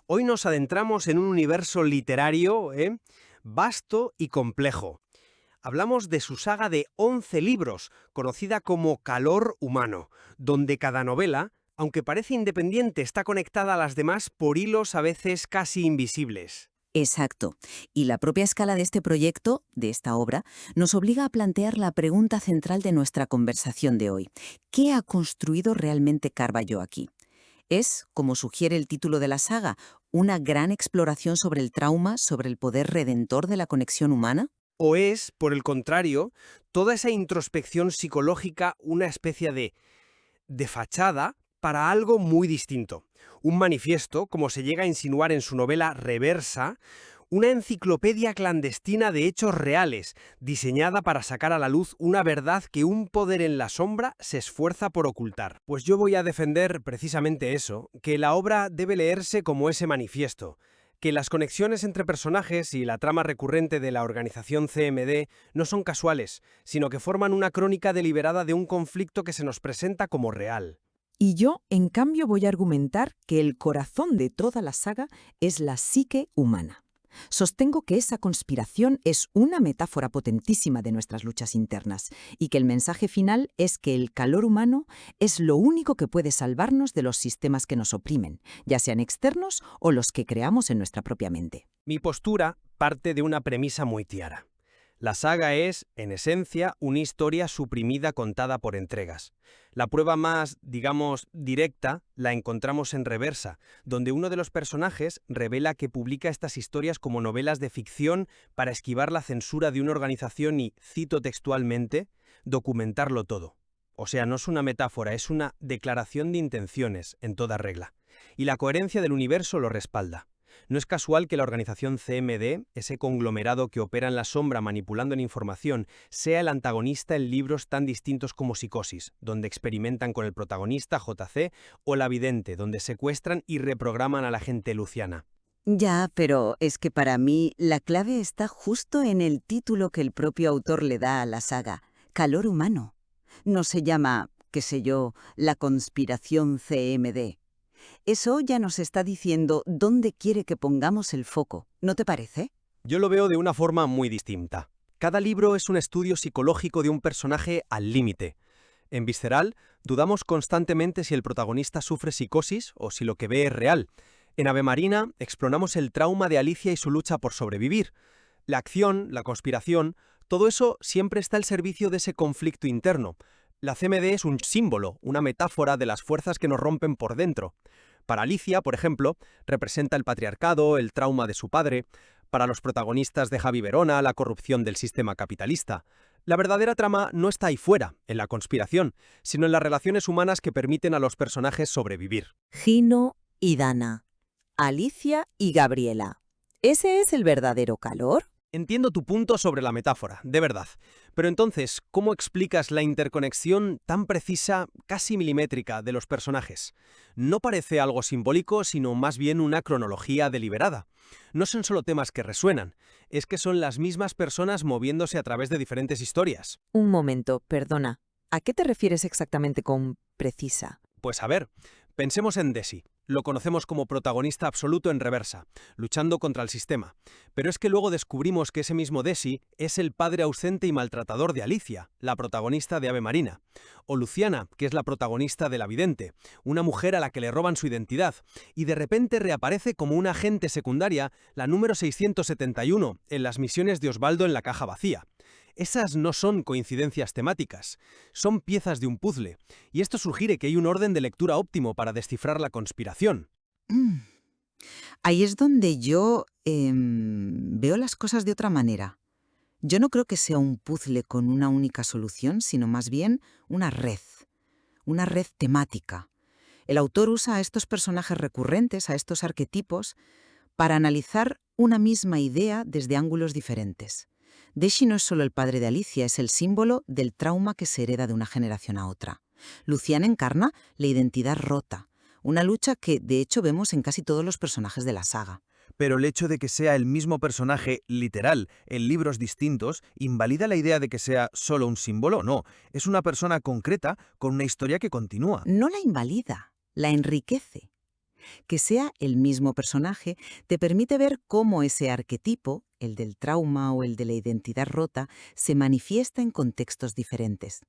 Hoy nos adentramos en un universo literario vasto y complejo. Hablamos de su saga de 11 libros, conocida como Calor Humano, donde cada novela, aunque parece independiente, está conectada a las demás por hilos a veces casi invisibles. Exacto. Y la propia escala de este proyecto, de esta obra, nos obliga a plantear la pregunta central de nuestra conversación de hoy. ¿Qué ha construido realmente Carballo aquí? Es, como sugiere el título de la saga, una gran exploración sobre el trauma, sobre el poder redentor de la conexión humana. ¿O es, por el contrario, toda esa introspección psicológica una especie de fachada para algo muy distinto? Un manifiesto, como se llega a insinuar en su novela Reversa, una enciclopedia clandestina de hechos reales, diseñada para sacar a la luz una verdad que un poder en la sombra se esfuerza por ocultar. Pues yo voy a defender precisamente eso, que la obra debe leerse como ese manifiesto, que las conexiones entre personajes y la trama recurrente de la organización CMD no son casuales, sino que forman una crónica deliberada de un conflicto que se nos presenta como real. Y yo, en cambio, voy a argumentar que el corazón de toda la saga es la psique humana. Sostengo que esa conspiración es una metáfora potentísima de nuestras luchas internas y que el mensaje final es que el calor humano es lo único que puede salvarnos de los sistemas que nos oprimen, ya sean externos o los que creamos en nuestra propia mente. Mi postura parte de una premisa muy clara. La saga es, en esencia, una historia suprimida contada por entregas. La prueba más, digamos, directa la encontramos en Reversa, donde uno de los personajes revela que publica estas historias como novelas de ficción para esquivar la censura de una organización y, cito textualmente, documentarlo todo. O sea, no es una metáfora, es una declaración de intenciones, en toda regla. Y la coherencia del universo lo respalda. No es casual que la organización CMD, ese conglomerado que opera en la sombra manipulando la información, sea el antagonista en libros tan distintos como Psicosis, donde experimentan con el protagonista JC, o La Vidente, donde secuestran y reprograman a la gente Luciana. Ya, pero es que para mí la clave está justo en el título que el propio autor le da a la saga, Calor Humano. No se llama, qué sé yo, la conspiración CMD. Eso ya nos está diciendo dónde quiere que pongamos el foco, ¿no te parece? Yo lo veo de una forma muy distinta. Cada libro es un estudio psicológico de un personaje al límite. En Visceral, dudamos constantemente si el protagonista sufre psicosis o si lo que ve es real. En Ave Marina, exploramos el trauma de Alicia y su lucha por sobrevivir. La acción, la conspiración, todo eso siempre está al servicio de ese conflicto interno. La CMD es un símbolo, una metáfora de las fuerzas que nos rompen por dentro. Para Alicia, por ejemplo, representa el patriarcado, el trauma de su padre. Para los protagonistas de Javi Verona, la corrupción del sistema capitalista. La verdadera trama no está ahí fuera, en la conspiración, sino en las relaciones humanas que permiten a los personajes sobrevivir. Gino y Dana, Alicia y Gabriela. ¿Ese es el verdadero calor? Entiendo tu punto sobre la metáfora, de verdad. Pero entonces, ¿cómo explicas la interconexión tan precisa, casi milimétrica, de los personajes? No parece algo simbólico, sino más bien una cronología deliberada. No son solo temas que resuenan, es que son las mismas personas moviéndose a través de diferentes historias. Un momento, perdona. ¿A qué te refieres exactamente con precisa? Pues a ver, pensemos en Desi. Lo conocemos como protagonista absoluto en Reversa, luchando contra el sistema. Pero es que luego descubrimos que ese mismo Desi es el padre ausente y maltratador de Alicia, la protagonista de Ave Marina. O Luciana, que es la protagonista de La Vidente, una mujer a la que le roban su identidad, y de repente reaparece como una agente secundaria, la número 671, en las misiones de Osvaldo en la caja vacía. Esas no son coincidencias temáticas, son piezas de un puzzle, y esto sugiere que hay un orden de lectura óptimo para descifrar la conspiración. Mm. Ahí es donde yo veo las cosas de otra manera. Yo no creo que sea un puzzle con una única solución, sino más bien una red temática. El autor usa a estos personajes recurrentes, a estos arquetipos, para analizar una misma idea desde ángulos diferentes. Deshi no es solo el padre de Alicia, es el símbolo del trauma que se hereda de una generación a otra. Luciana encarna la identidad rota, una lucha que de hecho vemos en casi todos los personajes de la saga. Pero el hecho de que sea el mismo personaje literal en libros distintos invalida la idea de que sea solo un símbolo, no. Es una persona concreta con una historia que continúa. No la invalida, la enriquece. Que sea el mismo personaje te permite ver cómo ese arquetipo, el del trauma o el de la identidad rota, se manifiesta en contextos diferentes.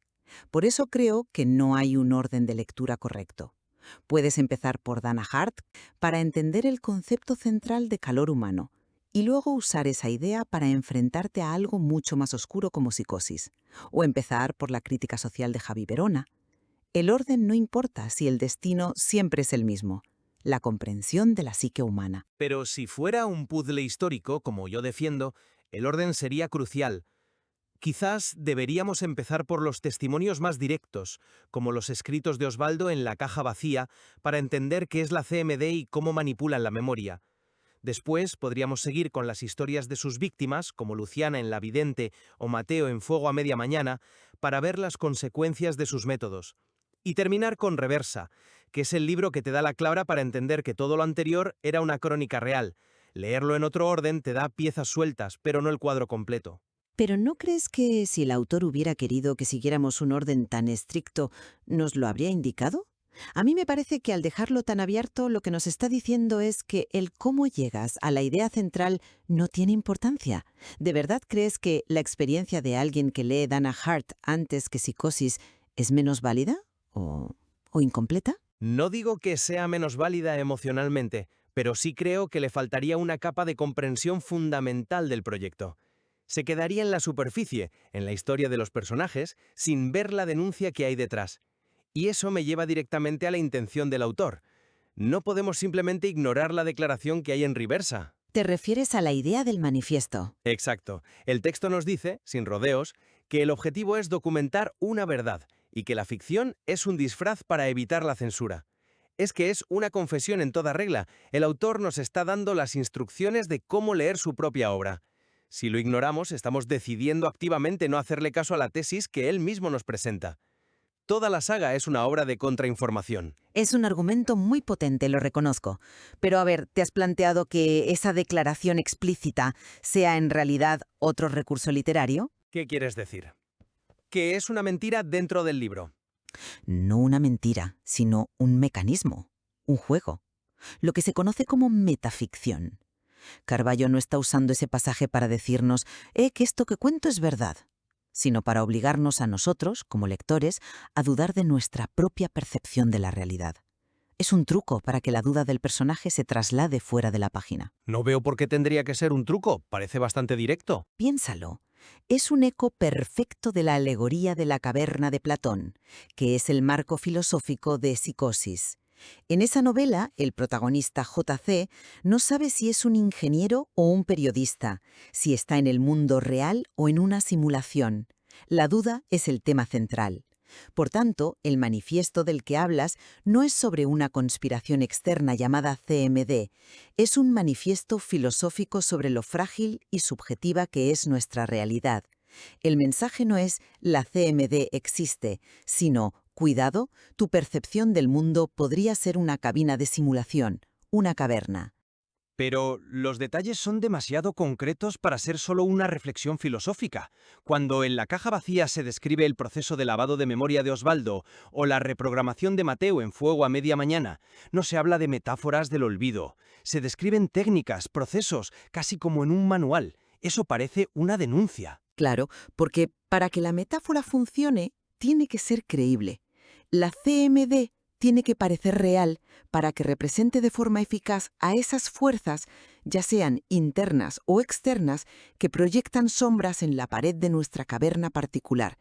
Por eso creo que no hay un orden de lectura correcto. Puedes empezar por Dana Hart para entender el concepto central de calor humano y luego usar esa idea para enfrentarte a algo mucho más oscuro como Psicosis. O empezar por la crítica social de Javi Verona. El orden no importa si el destino siempre es el mismo. La comprensión de la psique humana. Pero si fuera un puzzle histórico, como yo defiendo, el orden sería crucial. Quizás deberíamos empezar por los testimonios más directos, como los escritos de Osvaldo en La caja vacía, para entender qué es la CMD y cómo manipulan la memoria. Después podríamos seguir con las historias de sus víctimas, como Luciana en La vidente o Mateo en Fuego a media mañana, para ver las consecuencias de sus métodos. Y terminar con Reversa, que es el libro que te da la clave para entender que todo lo anterior era una crónica real. Leerlo en otro orden te da piezas sueltas, pero no el cuadro completo. ¿Pero no crees que si el autor hubiera querido que siguiéramos un orden tan estricto, nos lo habría indicado? A mí me parece que al dejarlo tan abierto, lo que nos está diciendo es que el cómo llegas a la idea central no tiene importancia. ¿De verdad crees que la experiencia de alguien que lee Dana Hart antes que Psicosis es menos válida o incompleta? No digo que sea menos válida emocionalmente, pero sí creo que le faltaría una capa de comprensión fundamental del proyecto. Se quedaría en la superficie, en la historia de los personajes, sin ver la denuncia que hay detrás. Y eso me lleva directamente a la intención del autor. No podemos simplemente ignorar la declaración que hay en Reversa. ¿Te refieres a la idea del manifiesto? Exacto. El texto nos dice, sin rodeos, que el objetivo es documentar una verdad y que la ficción es un disfraz para evitar la censura. Es que es una confesión en toda regla. El autor nos está dando las instrucciones de cómo leer su propia obra. Si lo ignoramos, estamos decidiendo activamente no hacerle caso a la tesis que él mismo nos presenta. Toda la saga es una obra de contrainformación. Es un argumento muy potente, lo reconozco. Pero a ver, ¿te has planteado que esa declaración explícita sea en realidad otro recurso literario? ¿Qué quieres decir? Que es una mentira dentro del libro. No una mentira, sino un mecanismo, un juego. Lo que se conoce como metaficción. Carballo no está usando ese pasaje para decirnos que esto que cuento es verdad, sino para obligarnos a nosotros, como lectores, a dudar de nuestra propia percepción de la realidad. Es un truco para que la duda del personaje se traslade fuera de la página. No veo por qué tendría que ser un truco, parece bastante directo. Piénsalo. Es un eco perfecto de la alegoría de la caverna de Platón, que es el marco filosófico de Psicosis. En esa novela, el protagonista JC no sabe si es un ingeniero o un periodista, si está en el mundo real o en una simulación. La duda es el tema central. Por tanto, el manifiesto del que hablas no es sobre una conspiración externa llamada CMD, es un manifiesto filosófico sobre lo frágil y subjetiva que es nuestra realidad. El mensaje no es «la CMD existe», sino «cuidado, tu percepción del mundo podría ser una cabina de simulación, una caverna». Pero los detalles son demasiado concretos para ser solo una reflexión filosófica. Cuando en La caja vacía se describe el proceso de lavado de memoria de Osvaldo o la reprogramación de Mateo en Fuego a media mañana, no se habla de metáforas del olvido. Se describen técnicas, procesos, casi como en un manual. Eso parece una denuncia. Claro, porque para que la metáfora funcione, tiene que ser creíble. La CMD tiene que parecer real para que represente de forma eficaz a esas fuerzas, ya sean internas o externas, que proyectan sombras en la pared de nuestra caverna particular.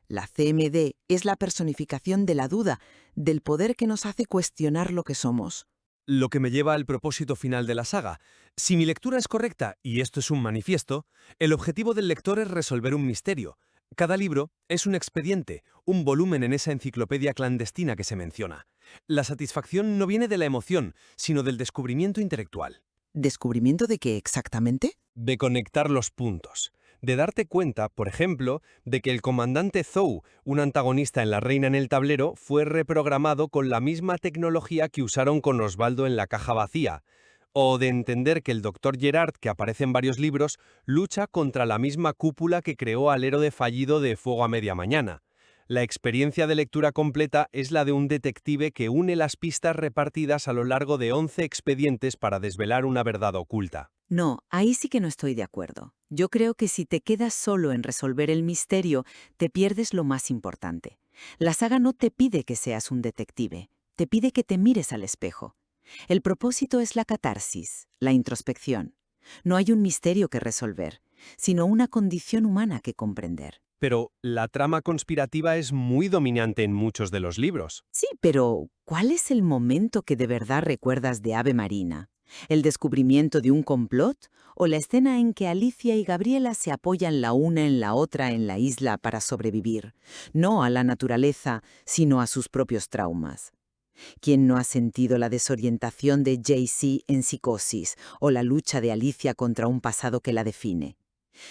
La CMD es la personificación de la duda, del poder que nos hace cuestionar lo que somos. Lo que me lleva al propósito final de la saga. Si mi lectura es correcta, y esto es un manifiesto, el objetivo del lector es resolver un misterio. Cada libro es un expediente, un volumen en esa enciclopedia clandestina que se menciona. La satisfacción no viene de la emoción, sino del descubrimiento intelectual. ¿Descubrimiento de qué exactamente? De conectar los puntos. De darte cuenta, por ejemplo, de que el comandante Zhou, un antagonista en La reina en el tablero, fue reprogramado con la misma tecnología que usaron con Osvaldo en La caja vacía. O de entender que el Dr. Gerard, que aparece en varios libros, lucha contra la misma cúpula que creó al héroe fallido de Fuego a media mañana. La experiencia de lectura completa es la de un detective que une las pistas repartidas a lo largo de 11 expedientes para desvelar una verdad oculta. No, ahí sí que no estoy de acuerdo. Yo creo que si te quedas solo en resolver el misterio, te pierdes lo más importante. La saga no te pide que seas un detective, te pide que te mires al espejo. El propósito es la catarsis, la introspección. No hay un misterio que resolver, sino una condición humana que comprender. Pero la trama conspirativa es muy dominante en muchos de los libros. Sí, pero ¿cuál es el momento que de verdad recuerdas de Ave Marina? ¿El descubrimiento de un complot o la escena en que Alicia y Gabriela se apoyan la una en la otra en la isla para sobrevivir? No a la naturaleza, sino a sus propios traumas. ¿Quién no ha sentido la desorientación de JC en Psicosis o la lucha de Alicia contra un pasado que la define?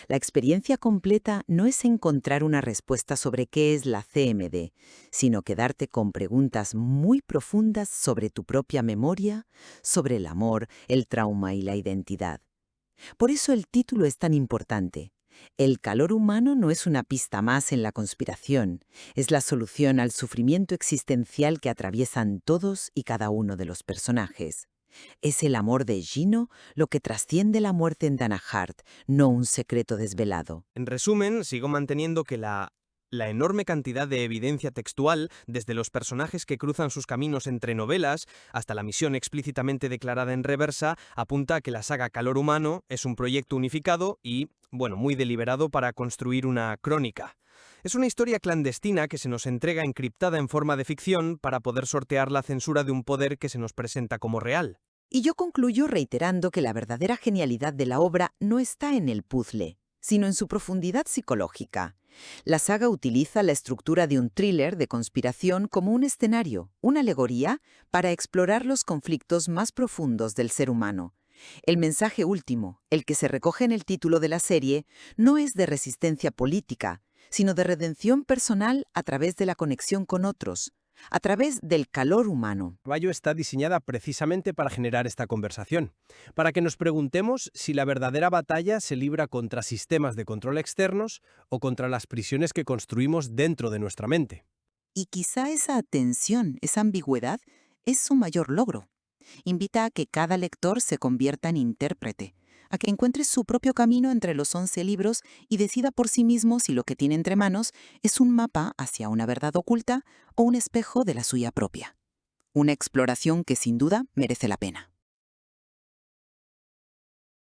La experiencia completa no es encontrar una respuesta sobre qué es la CMD, sino quedarte con preguntas muy profundas sobre tu propia memoria, sobre el amor, el trauma y la identidad. Por eso el título es tan importante. El calor humano no es una pista más en la conspiración, es la solución al sufrimiento existencial que atraviesan todos y cada uno de los personajes. Es el amor de Gino lo que trasciende la muerte en Dana Hart, no un secreto desvelado. En resumen, sigo manteniendo que la enorme cantidad de evidencia textual, desde los personajes que cruzan sus caminos entre novelas hasta la misión explícitamente declarada en reversa, apunta a que la saga Calor Humano es un proyecto unificado y, muy deliberado para construir una crónica. Es una historia clandestina que se nos entrega encriptada en forma de ficción para poder sortear la censura de un poder que se nos presenta como real. Y yo concluyo reiterando que la verdadera genialidad de la obra no está en el puzzle, sino en su profundidad psicológica. La saga utiliza la estructura de un thriller de conspiración como un escenario, una alegoría, para explorar los conflictos más profundos del ser humano. El mensaje último, el que se recoge en el título de la serie, no es de resistencia política, sino de redención personal a través de la conexión con otros, a través del calor humano. Caballo está diseñada precisamente para generar esta conversación, para que nos preguntemos si la verdadera batalla se libra contra sistemas de control externos o contra las prisiones que construimos dentro de nuestra mente. Y quizá esa tensión, esa ambigüedad, es su mayor logro. Invita a que cada lector se convierta en intérprete, a que encuentre su propio camino entre los 11 libros y decida por sí mismo si lo que tiene entre manos es un mapa hacia una verdad oculta o un espejo de la suya propia. Una exploración que sin duda merece la pena.